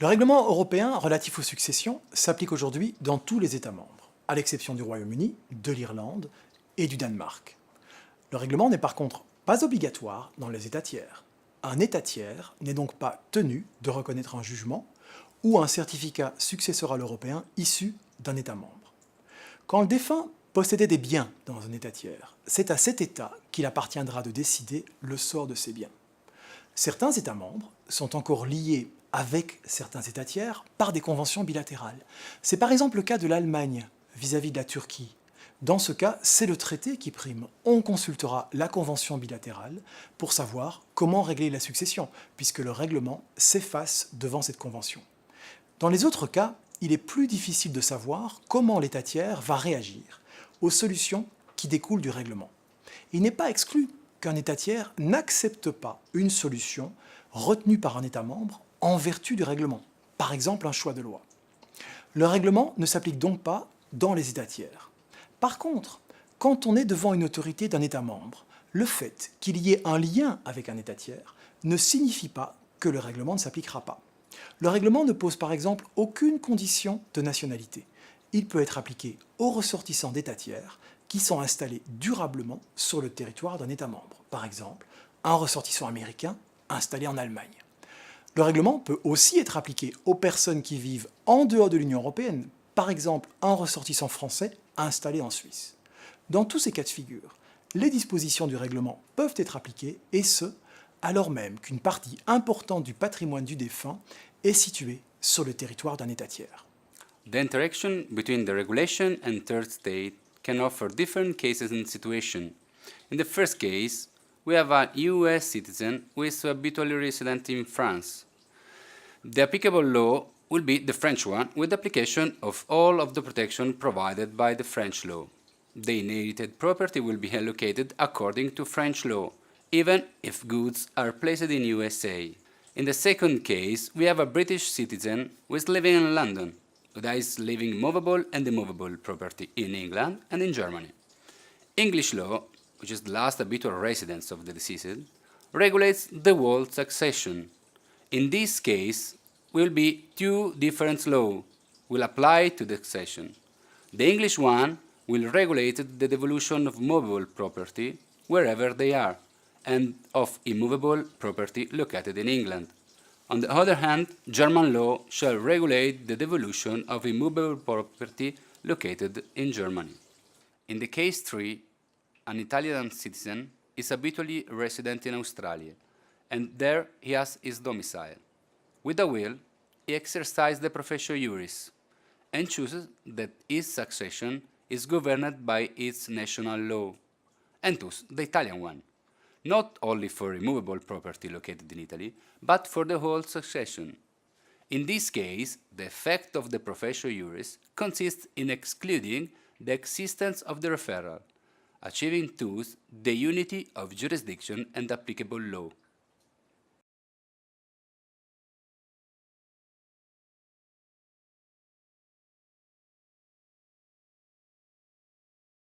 Le règlement européen relatif aux successions s'applique aujourd'hui dans tous les États membres, à l'exception du Royaume-Uni, de l'Irlande et du Danemark. Le règlement n'est par contre pas obligatoire dans les États tiers. Un État tiers n'est donc pas tenu de reconnaître un jugement ou un certificat successoral européen issu d'un État membre. Quand le défunt possédait des biens dans un État tiers, c'est à cet État qu'il appartiendra de décider le sort de ces biens. Certains États membres sont encore liés avec certains États tiers par des conventions bilatérales. C'est par exemple le cas de l'Allemagne vis-à-vis de la Turquie. Dans ce cas, c'est le traité qui prime. On consultera la convention bilatérale pour savoir comment régler la succession, puisque le règlement s'efface devant cette convention. Dans les autres cas, il est plus difficile de savoir comment l'État tiers va réagir aux solutions qui découlent du règlement. Il n'est pas exclu qu'un État tiers n'accepte pas une solution retenue par un État membre en vertu du règlement, par exemple un choix de loi. Le règlement ne s'applique donc pas dans les États tiers. Par contre, quand on est devant une autorité d'un État membre, le fait qu'il y ait un lien avec un État tiers ne signifie pas que le règlement ne s'appliquera pas. Le règlement ne pose par exemple aucune condition de nationalité. Il peut être appliqué aux ressortissants d'États tiers qui sont installés durablement sur le territoire d'un État membre. Par exemple, un ressortissant américain installé en Allemagne. Le règlement peut aussi être appliqué aux personnes qui vivent en dehors de l'Union européenne, par exemple un ressortissant français installé en Suisse. Dans tous ces cas de figure, les dispositions du règlement peuvent être appliquées, et ce, alors même qu'une partie importante du patrimoine du défunt est située sur le territoire d'un État tiers. The interaction between the regulation and third state can offer different cases and situations. In the first case, we have a US citizen who is habitually resident in France. The applicable law will be the French one, with application of all of the protection provided by the French law. The inherited property will be allocated according to French law, even if goods are placed in USA. In the second case, we have a British citizen who is living in London, who is leaving movable and immovable property in England and in Germany. English law, which is the last habitual residence of the deceased, regulates the whole succession. In this case, will be two different laws will apply to the succession. The English one will regulate the devolution of movable property wherever they are, and of immovable property located in England. On the other hand, German law shall regulate the devolution of immovable property located in Germany. In the case 3, an Italian citizen is habitually resident in Australia, and there he has his domicile. With a will, he exercises the professio juris, and chooses that his succession is governed by its national law, and thus the Italian one, not only for immovable property located in Italy, but for the whole succession. In this case, the effect of the professio juris consists in excluding the existence of the referral, achieving thus the unity of jurisdiction and applicable law.